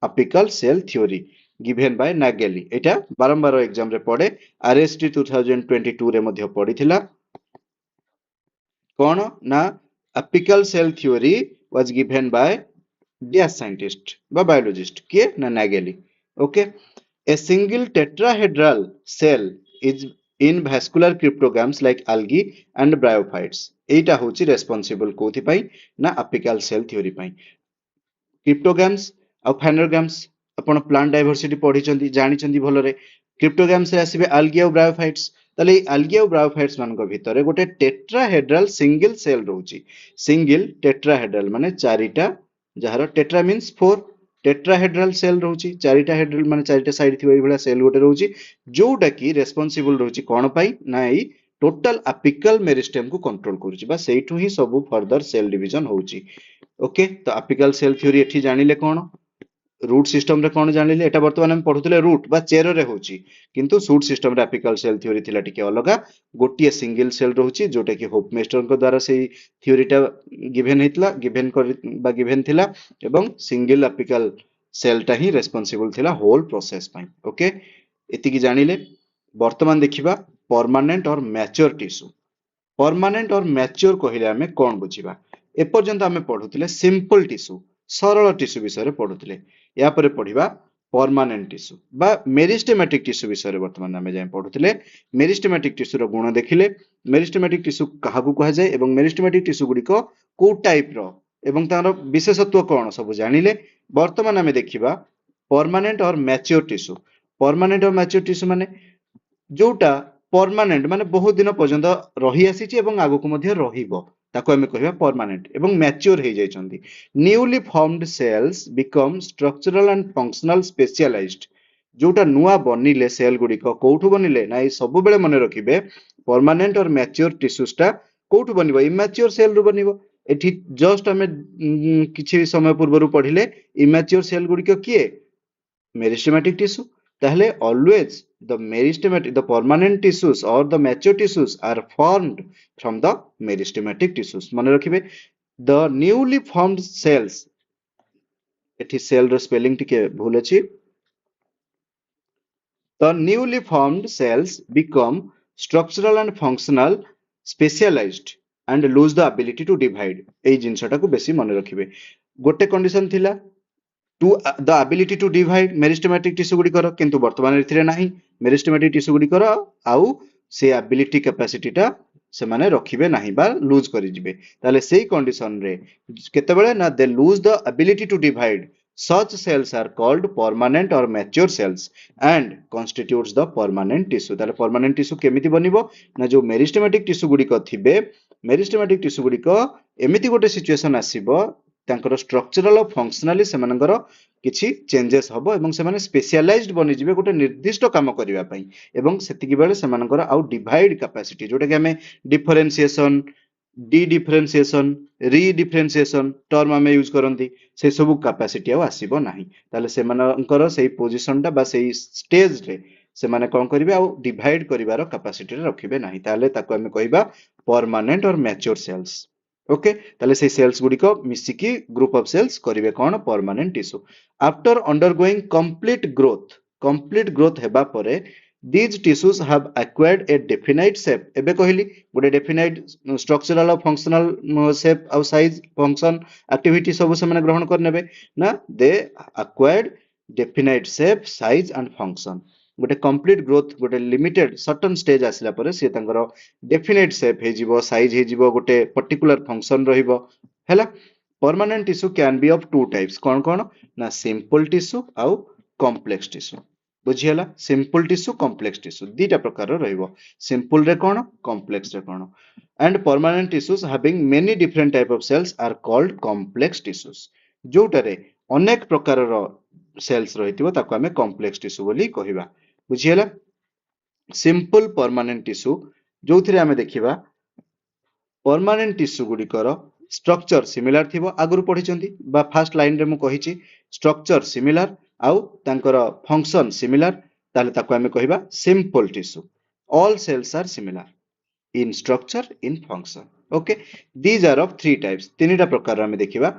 apical cell theory given by Nageli एटा बारंबार एग्जाम रे पड़े RST 2022 रे मध्ये पडिथिला कोन ना apical cell theory was given by dash scientist बा बायोलॉजिस्ट के ना Nageli okay a single tetrahedral cell is in vascular cryptogams like algae and bryophytes एटा होची रेस्पोंसिबल कोथि पई ना अपिकल सेल थ्योरी पई क्रिप्टोग्राम्स आ फाइनोग्राम्स अपन प्लांट डाइवर्सिटी पढी चंदी जानि चंदी भलरे क्रिप्टोग्राम्स रे आसीबे algae और bryophytes तले algae और bryophytes मान को भितरे गोटे टेट्राहेड्रल सिंगल सेल रहउची सिंगल टेट्राहेड्रल माने चारिटा जहार टेट्रा मींस 4 टेट्राहेड्रल सेल रहउची चारिटा हेड्रल माने चारिटा साइड थिबा एभला सेल गोटे रहउची जोटा की रेस्पोंसिबल रहउची कोन पई ना एई टोटल अपिकल मेरिस्टेम को कंट्रोल करूची बा सेइठू ही सब फर्दर सेल डिवीजन होउची ओके तो अपिकल सेल थ्योरी एठी जानिले कोन रूट सिस्टम रे कोन जानिले एटा वर्तमान हम पढुतले रूट बा चेरो रे होउची किंतु सूट सिस्टम रे अपिकल सेल थ्योरी थिला टिके अलगा गोटिए सिंगल सेल रहउची जोटा की होपमेस्टर को द्वारा सेई थ्योरीटा गिवन हेतला गिवन थिला एवं सिंगल अपिकल सेल टा ही रेस्पोंसिबल थिला होल प्रोसेस पई ओके एति की जानिले वर्तमान देखिबा परमानेंट और मैच्योर टिश्यू परमानेंट और मैच्योर कहिले हमें कोन बुझिबा ए पर्यंत हमें पढुतले सिंपल टिश्यू सरल टिश्यू विषय रे पढुतले या परे पढिबा परमानेंट टिश्यू बा मेरिस्टेमेटिक टिश्यू विषय रे वर्तमान हमें जाय पढुतले मेरिस्टेमेटिक टिश्यू रो गुण देखिले मेरिस्टेमेटिक टिश्यू काहाकू कहा जाय एवं मेरिस्टेमेटिक टिश्यू गुडी को को टाइप रो एवं तार विशेषत्व कोन सब जानिले वर्तमान हमें देखिबा परमानेंट और मैच्योर टिश्यू माने जोटा परमानेंट माने बहुत दिन पर्यंत रही आसीची एवं आगु को मध्ये रहिबो ताको हमें कहिबा परमानेंट एवं मैच्योर हे जायचंदी newly formed cells become structural and functional specialized जोटा नुआ बनिले सेल गुडी को कोठु बनिले ना ए सब बेले मने रखिबे परमानेंट और मैच्योर टिश्यूज टा कोठु बनिबो इमैच्योर सेल रु बनिबो एठी जस्ट हमें किछि समय पूर्वरु पढिले इमैच्योर सेल गुडी को किए मेरिस्टेमेटिक टिश्यू ताहले always the permanent tissues or the mature tissues are formed from the meristematic tissues mane rakhibe the newly formed cells ethi cell ro spelling tike bhul achi the newly formed cells become structural and functional specialized and lose the ability to divide ei jinsa ta ku besi mane rakhibe gote condition thila to the ability to divide meristematic tissue गुडी करो किंतु वर्तमान एथिरे नाही meristematic tissue गुडी करो आउ से ability capacity टा से माने रखिबे नाही बा लूज करि जिबे ताले सेही कंडीशन रे केते बेले ना they lose the ability to divide Such cells are called permanent or mature cells and constitutes the permanent tissue. ताले permanent tissue केमिति बनिबो ना जो मेरिस्टेमेटिक टिश्यू गुड़िक थिबे मेरिस्टेमेटिक टिश्यू गुड़िक एमिति गोटे सिचुएशन आसीबो तांकर स्ट्रक्चरल फंक्शनाली सेमानकर किछि चेंजेस हबो एवं सेमाने स्पेशलाइज्ड बनि जिवे गोटे निर्दिष्ट काम करिवा पई एवं सेतिकि बेले सेमानकर आउ डिवाइड कैपेसिटी जोटा कि हमें डिफरेंशिएशन डी डिफरेंशिएशन रीडिफरेंशिएशन टर्म आमे यूज करंती से सब कैपेसिटी आउ आसीबो नाही ताले सेमानकर सेही पोजीशन टा बा सेही स्टेज रे सेमाने कोन करिवे आउ डिवाइड करिवार कैपेसिटी रे रखिबे नाही ताले ताको आमे कहिबा परमानेंट और मैच्योर सेल्स ओके ताले से सेल्स गुडी को मिसिकी ग्रुप ऑफ सेल्स करिवे कोन permanent tissue after undergoing complete growth हेबा परे these tissues have acquired a definite shape एबे कहली गोटे definite structural और functional shape और size function activity सब से माने ग्रहण कर नेबे ना they acquired definite shape size and function गोटे complete growth गोटे limited certain stage आसिला परे से तांकर definite shape हे जिवो size हे जिवो गोटे particular function रहिबो हैला permanent tissue can be of two types कोन कोन ना simple tissue आउ complex tissue बुझियला सिंपल टिश्यू कॉम्प्लेक्स टिश्यू दीटा प्रकार रहिबो सिंपल रे कोन कॉम्प्लेक्स रे कोन and permanent tissues having many different type of cells are called complex tissues जोटारे अनेक प्रकार रो सेल्स रहितिबो ताको हमें कॉम्प्लेक्स टिश्यू बोली कहिबा बुझियला सिंपल परमानेंट टिश्यू जोथिरे हमें देखिबा परमानेंट टिश्यू गुडी कर स्ट्रक्चर सिमिलर थिबो आगरु पढिचंती बा फर्स्ट लाइन रे मु कहिची स्ट्रक्चर सिमिलर आउ तांकर फंक्शन सिमिलर ताले ताको हमें कहिबा simple tissue all cells are similar in structure in function okay these are of three types तीनटा प्रकार हमें देखिबा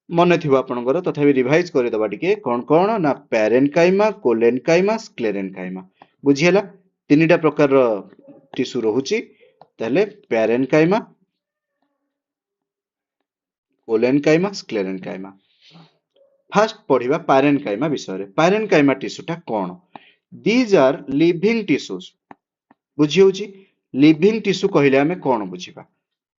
मने थिबो आपनकर तथापि रिवाइज करि दबा टिके कोन कोन ना पैरेनकाइमा कोलेनकाइमा स्क्लेरेनकाइमा बुझियला तीनटा प्रकार टिश्यू रहूची ताले पैरेनकाइमा कोलेनकाइमा स्क्लेरेनकाइमा फर्स्ट पढ़िबा पैरेनकाइमा विषय रे पैरेनकाइमा टिश्यूटा कोन दीज आर लिविंग टिश्यूज बुझियोची लिविंग टिश्यू कहिले हमें कोन बुझिबा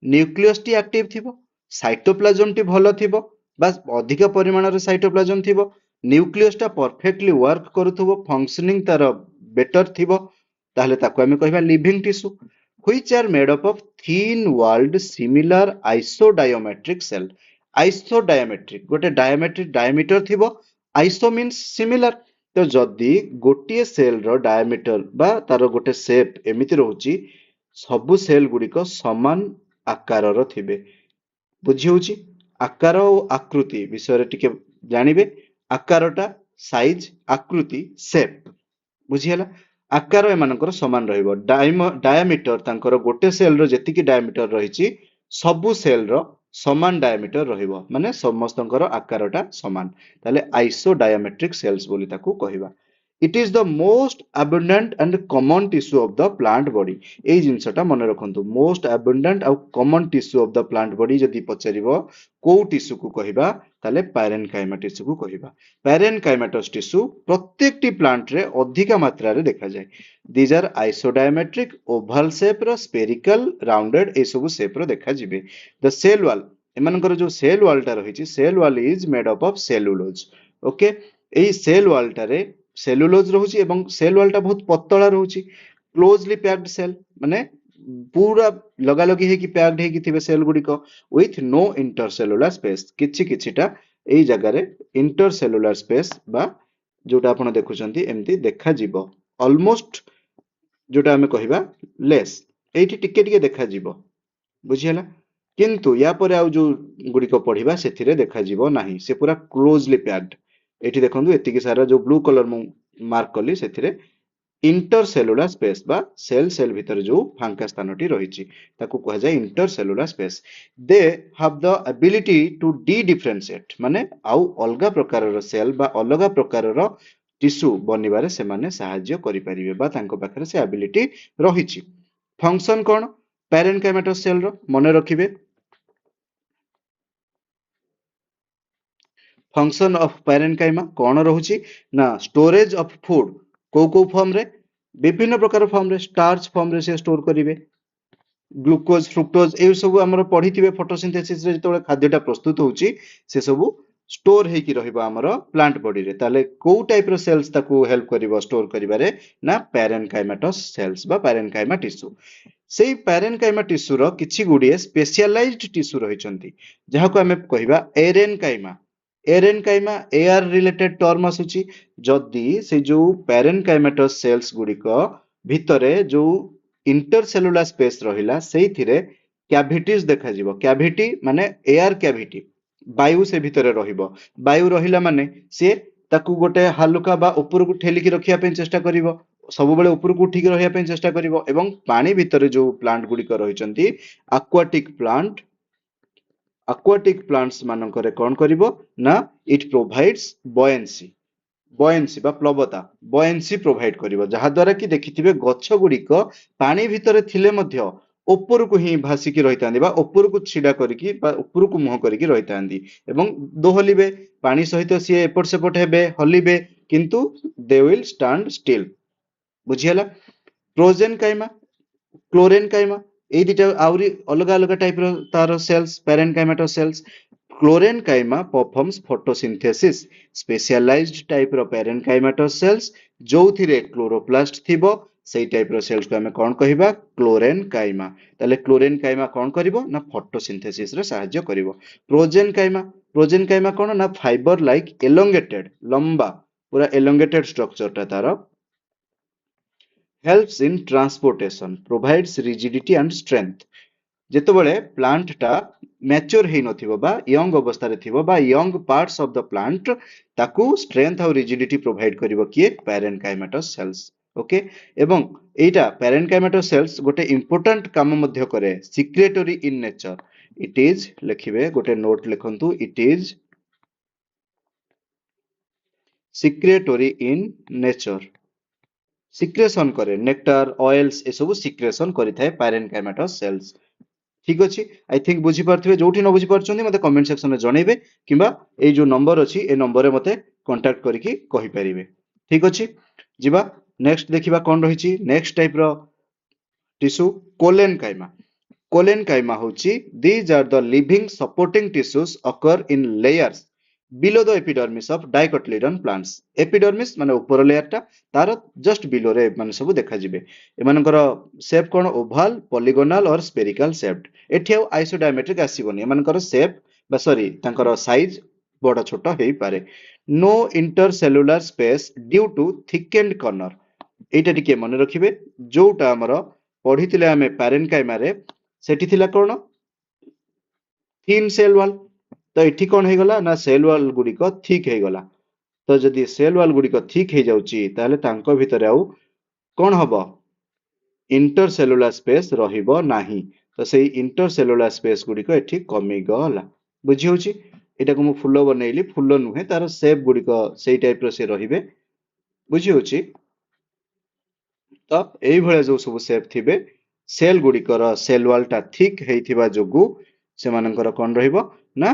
न्यूक्लियस टी एक्टिव थिबो साइटोप्लाज्म टी भलो थिबो बस अधिक परिमाण रे साइटोप्लाज्म थिबो न्यूक्लियस टा परफेक्टली वर्क करूथबो फंक्शनिंग तार बेटर थिबो ताहले ताको हमें कहिबा living tissue which are made up of thin walled similar isodiametric cell isodiametric गोटे डायमेट्रिक डायमीटर थिबो आइसो मींस सिमिलर तो जदी गोटिए सेल रो डायमीटर बा तार गोटे शेप एमिति रहउची सबु सेल गुडी को समान आकार रो थिबे बुझी होची आकार और आकृति विषय रे टिके जानिबे आकारटा साइज आकृति शेप बुझियला आकार एमानकर समान रहइबो डायमीटर तांकर गोटे सेल रो जेतिकी डायमीटर रहिची सबु सेल रो समान डायमीटर रहिबो माने समस्तंकर आकारटा समान ताले आइसोडायोमेट्रिक सेल्स बोली ताकू कहिबा it is the most abundant and common tissue of the plant body ए जिंसटा मन रखंतु मोस्ट अबंडेंट और common tissue of the plant body जदी पचरिबो को टिश्यू को कहिबा ताले पैरेनकाइमा टिश्यू को कहिबा पैरेनकाइमाटस टिश्यू प्रत्येक टी प्लांट रे अधिक मात्रा रे देखा जाय these are isodiametric oval shape रो स्फेरिकल राउंडेड ए सब शेप रो देखा जिवे द सेल वॉल एमानकर जो सेल वॉल टा रहिछि cell wall is made up of cellulose okay एई सेल वॉल टा रे सेलुलोज रहउछि एवं सेल वॉल टा बहुत पतला रहउछि क्लोजली पैक्ड सेल माने पूरा लगा लगी है कि पैक्ड है कि थिबे सेल गुडी को विथ नो इंटरसेलुलर स्पेस किछि किछिटा एई जगह रे इंटरसेलुलर स्पेस बा जोटा आपण देखुचंती एम्ति देखा जीवो ऑलमोस्ट जोटा हमें कहिबा लेस एठी टिके टिके देखा जीवो बुझियला किंतु या परे आ जो गुडी को पढिबा सेथिरे देखा जीवो नाही से पूरा क्लोजली पैक्ड एठी देखंतु एतिकी सारा जो ब्लू कलर मु मार्क कली सेथिरे इंटरसेलुलर स्पेस बा सेल सेल भीतर जो फांका स्थानटी रहिछि ताकू कह जाय intercellular space they have the ability to dedifferentiate माने आउ अलगा प्रकार रो सेल बा अलगा प्रकार रो टिश्यू बनिबारे से माने सहाय्य करि परिबे बा तांको पाखरे से एबिलिटी रहिछि फंक्शन कोन पैरेनकाइमाटस सेल रो मने रखिबे फंक्शन ऑफ पैरेनकाइमा कोन रहउछि ना स्टोरेज ऑफ फूड को फॉर्म रे विभिन्न प्रकार फॉर्म रे स्टार्च फॉर्म रे से स्टोर करिवे ग्लूकोज फ्रुक्टोज ए सब हमर पढिथिबे फोटोसिंथेसिस रे जतोले खाद्यटा प्रस्तुत होउची से सब स्टोर ହେଇକି ରହିବ ଆମର ପ୍ଲାଣ୍ଟ ବଡିରେ ତାହେଲେ କୋଉ ଟାଇପ ର ସେଲ୍ସ ତାକୁ ହେଲ୍ପ କରିବ ସ୍ଟୋର କରିବାରେ ନା ପ୍ୟାରେନକାଇମାଟସ୍ ସେଲ୍ସ ବା ପ୍ୟାରେନକାଇମା ଟିସ୍ୟୁ ସେଇ ପ୍ୟାରେନକାଇମା ଟିସ୍ୟୁର କିଛି ଗୁଡିଏ ସ୍ପେଶିଆଲାଇଜ୍ଡ ଟିସ୍ୟୁ ରହିଛନ୍ତି ଯାହାକୁ ଆମେ କହିବା ଏରେନକାଇମା ଏରେନକାଇମା ଏଆର ରିଲେଟେଡ ଟର୍ମ ଆସୁଛି ଯଦି ସେ ଯୋଉ ପ୍ୟାରେନକାଇମାଟସ୍ ସେଲ୍ସ ଗୁଡିକ ଭିତରେ ଯୋଉ ଇଣ୍ଟରସେଲୁଲାର ସ୍ପେସ ରହିଲା ସେଇଥିରେ କ୍ୟାଭିଟିଜ ଦେଖାଯିବ କ୍ୟାଭିଟି ମାନେ ଏଆର କ୍ୟାଭିଟି ବାୟୁ ସେ ଭିତରେ ରହିବ ବାୟୁ ରହିଲା ମାନେ ସିଏ ତାକୁ ଗୋଟେ ହାଲୁକା ବା ଉପରକୁ ଠେଲିକି ରଖିବା ପାଇଁ ଚେଷ୍ଟା କରିବ ସବୁବେଳେ ଉପରକୁ ଉଠିକି ରହିବା ପାଇଁ ଚେଷ୍ଟା କରିବ ଏବଂ ପାଣି ଭିତରେ ଯୋଉ ପ୍ଲାଣ୍ଟ ଗୁଡିକ ରହିଛନ୍ତି aquatic plants ମାନଙ୍କରେ କଣ କରିବ ନା it provides buoyancy ବା ପ୍ଲବତା buoyancy provide କରିବ ଯାହା ଦ୍ୱାରା କି ଦେଖିଥିବେ ଗଛ ଗୁଡିକ ପାଣି ଭିତରେ ଥିଲେ ମଧ୍ୟ ଉପରକୁ ହିଁ ଭାସିକି ରହିଥାନ୍ତି ବା ଉପରକୁ ଛିଡା କରିକି ବା ଉପରକୁ ମୁହଁ କରିକି ରହିଥାନ୍ତି ଏବଂ ଦୋହଲିବେ ପାଣି ସହିତ ସିଏ ଏପଟ ସେପଟ ହେବେ ହଲିବେ କିନ୍ତୁ they will stand still ବୁଝିହେଲା ପ୍ରୋଜେନ କାଇମା क्लोरेन काइमा এই দুইটা আউরি অলগা অলগা টাইপর তার cells parenchymatous cells chlorenchyma performs photosynthesis specialized টাইপর প্যারেনকাইমাটো সেলস যোউথিরে ক্লোরোপ্লাস্ট থিব সেই টাইপর সেলস কো আমি কোন কহিবা ক্লোরেন কাইমা তাহলে ক্লোরেন কাইমা কোন করিব না ফটোসিনথেসিস রে সাহায্য করিব প্रोजेन काइमा কোন না ফাইবার লাইক এলংগেটেড লম্বা পুরা এলংগেটেড স্ট্রাকচারটা তার helps in transportation provides rigidity and strength ଯେତେବେଳେ ପ୍ଲାଣ୍ଟ ଟା ମ୍ୟାଚୁର ହେଇନଥିବ ବା ୟଙ୍ଗ ଅବସ୍ଥାରେ ଥିବ ବା young parts of the plant ତାକୁ ଷ୍ଟ୍ରେନ୍ଥ ଆଉ ରିଜିଡିଟି ପ୍ରୋଭାଇଡ କରିବ କିଏ ପ୍ୟାରେନକାଇମାଟସ୍ ସେଲ୍ସ ଓକେ ଏବଂ ଏଇଟା ପ୍ୟାରେନକାଇମାଟସ୍ ସେଲ୍ସ ଗୋଟେ ଇମ୍ପୋର୍ଟାଣ୍ଟ କାମ ମଧ୍ୟ କରେ secretory in nature it is ଲେଖିବେ ଗୋଟେ ନୋଟ ଲେଖନ୍ତୁ it is secretory in nature secretion करे नेक्टार ऑयल्स ए सब सिक्रेशन करिथाय प्यारेनकाइमाटस सेल्स ठीक अछि आई थिंक बुझी पारथिबे जोठी न बुझी पारछन्ती मते कमेंट सेक्शन में जणैबे किबा ए जो नंबर अछि ए नंबर रे मते कांटेक्ट करिकि कहि परिबे ठीक अछि जिबा नेक्स्ट देखिबा कोन रहिछि नेक्स्ट टाइप रो टिश्यू कोलेनकाइमा होछि these are the living supporting tissues occur in layers below the epidermis of dicotyledon plants epidermis माने ऊपर लेयर टा तार जस्ट बिलो रे माने सब देखा जिवे एमानकर शेप कोन ओवल पॉलीगोनल और स्फेरिकल शेप्ड एठी आइसोडायमेट्रिक आसीबोनी एमानकर शेप बा सॉरी तांकर साइज बड़ छोट हेई पारे no intercellular space due to thickened corner एटा टिके मन रखिबे जोटा हमर पढितिले हमें प्यारेनकाइमा रे सेठी थिला कोन थिन सेल वॉल तो एठी कोन हे गला ना सेल वॉल गुडी को थिक हे गला तो जदि सेल वॉल गुडी को थिक हे जाउची ताले तांको भितरे आउ कोन हबो इंटरसेलुलर स्पेस रहिबो नाही तो सेही इंटरसेलुलर स्पेस गुडी को एठी कमी गला बुझी होची एटा को मु फुल्लो बनेइली फुल्लो नुहे तार शेप गुडी को सेही टाइप रो से रहिबे बुझी होची तो एई भळे जो सब शेप थिबे सेल गुडी कर सेल वॉल टा थिक हेइथिबा जोगु से मानकर कोन रहिबो ना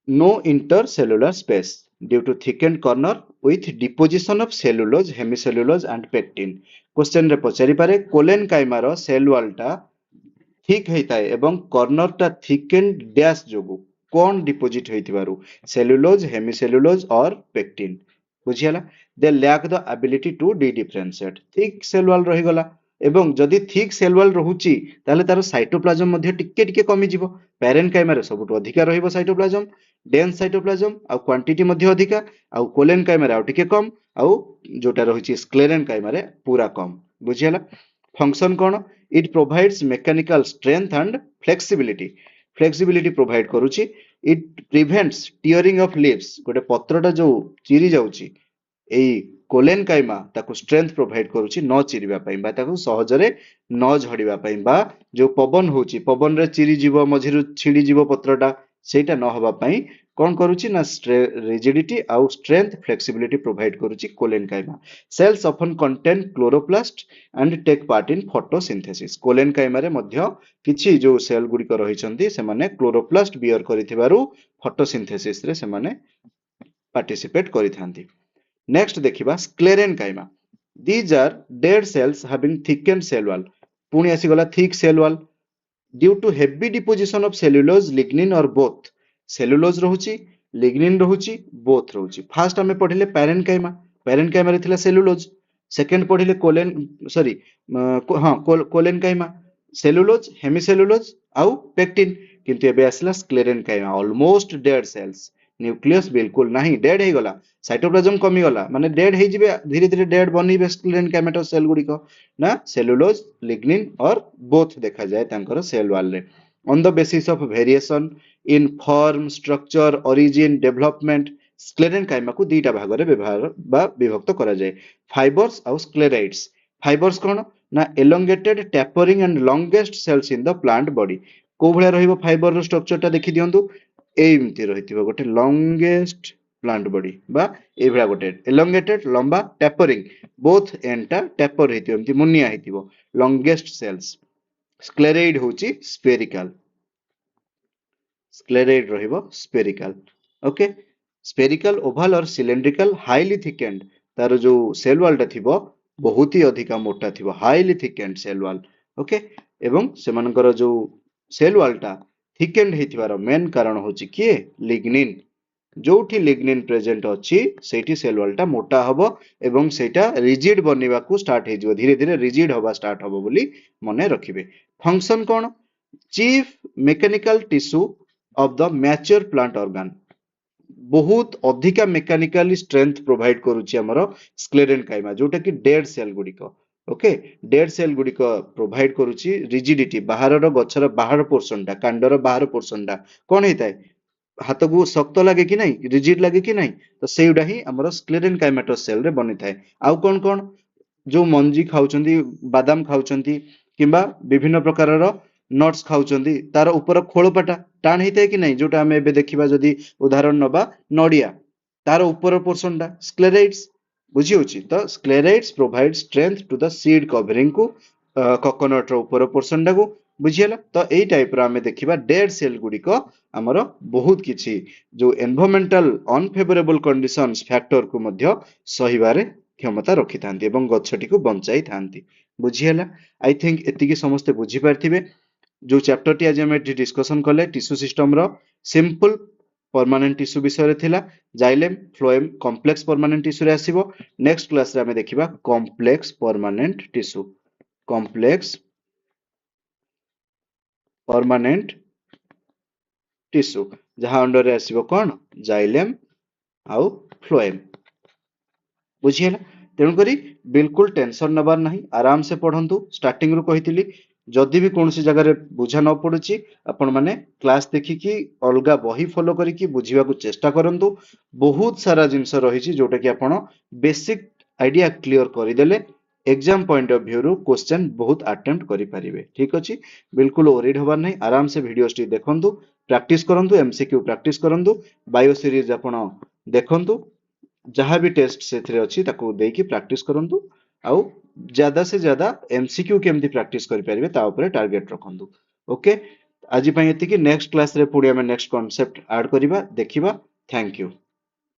no intercellular space due to thickened corner with deposition of cellulose, hemicellulose and pectin. Question रे पचारि पारे कोलेनकाइमा रो सेल वॉल टा थिक हेइताय एवं कॉर्नर टा थिकेंड डैश जोगु कोन डिपोजिट हेइथिबारु सेलुलोज हेमिसेलुलोज और पेक्टिन बुझियाला they lack the ability to dedifferentiate thick cell wall रहि गला एवं जदि थिक सेल वॉल रहुची ताले तार साइटोप्लाज्म मध्ये टिके टिके कमी जिवो प्यारेनकाइमा रे सबुट अधिका रहिबो साइटोप्लाज्म डेंस साइटोप्लाज्म आ क्वांटिटी मध्ये अधिका आ कोलेनकाइमा रे आ टिके कम आ जोटा रहिची स्क्लेरेनकाइमा रे पूरा कम बुझियाला फंक्शन कोन it provides mechanical strength and flexibility provide करूची it prevents tearing of leaves गोटे पत्रटा जो चिरी जाउची एई कोलेनकाइमा ताकू स्ट्रेंथ प्रोवाइड करूची न चिरिबा पई बा ताकू सहजरे न झड़िबा पई बा जो पवन होची पवन रे चिरी जीव मझिरु छिड़ी जीव पत्रटा सेटा न होबा पई कोन करूची ना रिजिडिटी आउ स्ट्रेंथ फ्लेक्सिबिलिटी प्रोवाइड करूची collenchyma cells often contain chloroplast and take part in photosynthesis collenchyma रे मध्य किछि जो सेल गुडी को रहिचंती से माने क्लोरोप्लास्ट बियर करिथिबारु फोटोसिंथेसिस रे से माने पार्टिसिपेट करिथांती नेक्स्ट देखिबा sclerenchyma these are dead cells having thickened cell wall पुणी आसी गला thick cell wall due to heavy deposition of cellulose lignin और बोथ सेलुलोज रहुची लिग्निन रहुची बोथ रहुची फास्ट आमे पढिले पैरेनकाइमा रे थिला सेलुलोज सेकंड पढिले कोलेन सॉरी हां कोलेनकाइमा सेलुलोज हेमिसेलुलोज आउ पेक्टिन किंतु एबे आसला sclerenchyma almost dead cells nucleus बिल्कुल नहीं डेड हे गला साइटोप्लाज्म कमी गला माने डेड हे जिबे धीरे धीरे डेड बनिबे स्क्लेरेनकाइमेटस सेल गुडी को ना सेलुलोज लिग्निन और बोथ देखा जाए तांकर सेल वॉल रे on the basis of variation in form structure origin development sclerenchyma को दीटा भाग रे व्यवहार बा विभक्त करा जाए फाइबर्स और स्क्लेराइड्स फाइबर्स कोन ना elongated tapering and longest cells in the plant body को भले रहिबो फाइबर रो स्ट्रक्चर ता देखि दियंतु एमती रहितिबो गोटे longest plant body बा ए भला गोटे elongated लंबा tapering both end ता taper रहितिबो एमती मुनिया हितिबो longest cells स्क्लेराइड होची स्फेरिकल स्क्लेराइड रहिबो स्फेरिकल ओके स्फेरिकल ओवल और सिलिंड्रिकल हाईली थिकेंड तार जो सेल वॉल ता थिबो बहुत ही अधिका मोटा थिबो highly thickened cell wall okay एवं सेमानकर जो सेल वॉल ता थिकेंड हेतिबार मेन कारण होची किए लिग्निन जोठी लिग्निन प्रेजेंट अछि सेठी सेल वॉल ता मोटा हबो एवं सेटा रिजिड बनिबा को स्टार्ट हे जिवो धीरे धीरे रिजिड होबा स्टार्ट हबो बोली मने रखिबे फंक्शन कोन chief mechanical tissue of the mature plant organ बहुत अधिका मेकानिकली स्ट्रेंथ प्रोवाइड करूची हमरो स्क्लेरेनकाइमा जोटा कि डेड सेल गुडी को ओके डेड सेल गुडी को प्रोवाइड करूची रिजिडिटी बाहर रो गछर बाहर पोर्शन टा कांडर बाहर पोर्शन टा कोन हेताय हाथ को शक्त लगे कि नहीं रिजिड लगे कि नहीं तो सेउडा ही हमरो स्क्लेरेनकाइमेटस सेल रे बनि थाए आउ कोन कोन जो मंजी खाउचंदी बादाम खाउचंदी किंबा विभिन्न प्रकार रो नट्स खाउचंदी तार ऊपर खोलपाटा टाण हेताय कि नहीं जोटा हमें एबे देखिबा जदी उदाहरण नबा नडिया तार ऊपर पोर्शन टा स्क्लेराइड्स बुझी होची तो sclereids provide strength to the seed covering को कोकोनट रो ऊपर पोर्शन टा को बुझियला तो एई टाइप रो हमें देखिबा डेड सेल गुडी को हमरो बहुत किछि जो एनवायरमेंटल अनफेवरेबल कंडीशंस फैक्टर को मध्य सहिबारे क्षमता रखि थांती एवं गच्छटी को बंचाई थांती बुझियला आई थिंक एतिकी समस्त बुझी पारथिबे जो चैप्टर टी आज हम डिस्कशन कले टिश्यू सिस्टम रो सिंपल परमानेंट टिश्यू विषय रे थिला xylem phloem complex permanent tissue रे आसीबो नेक्स्ट क्लास रे हमें देखिबा complex permanent tissue complex permanent tissue जहां अंडर रे आसीबो कोन जाइलेम आउ फ्लोएम बुझियला तेणु करी बिल्कुल टेंशन नबार नहीं आराम से पढ़ंतु स्टार्टिंग रो कहितली जदि भी कौन सी जगह रे बुझा न पड़ुची आपण माने क्लास देखिकी अलगा बही फॉलो करिकी बुझिबा को चेष्टा करंतु बहुत सारा जिंस रहिची जोटा कि आपण बेसिक आइडिया क्लियर करि देले एग्जाम पॉइंट ऑफ व्यू रो क्वेश्चन बहुत अटेम्प्ट करि परिबे ठीक अछि बिल्कुल ओरिड होबार नहीं आराम से वीडियोस टी देखंतु प्रैक्टिस करंतु एमसीक्यू प्रैक्टिस करंतु बायो सीरीज आपण देखंतु जहां भी टेस्ट सेथरे अछि ताको देकी प्रैक्टिस करंतु आउ ज्यादा से ज्यादा एमसीक्यू केमती प्रैक्टिस करि परिबे ता ऊपर टारगेट रखंतु ओके आज पई एति कि नेक्स्ट क्लास रे पुडी हम नेक्स्ट कांसेप्ट ऐड करिबा देखिबा थैंक यू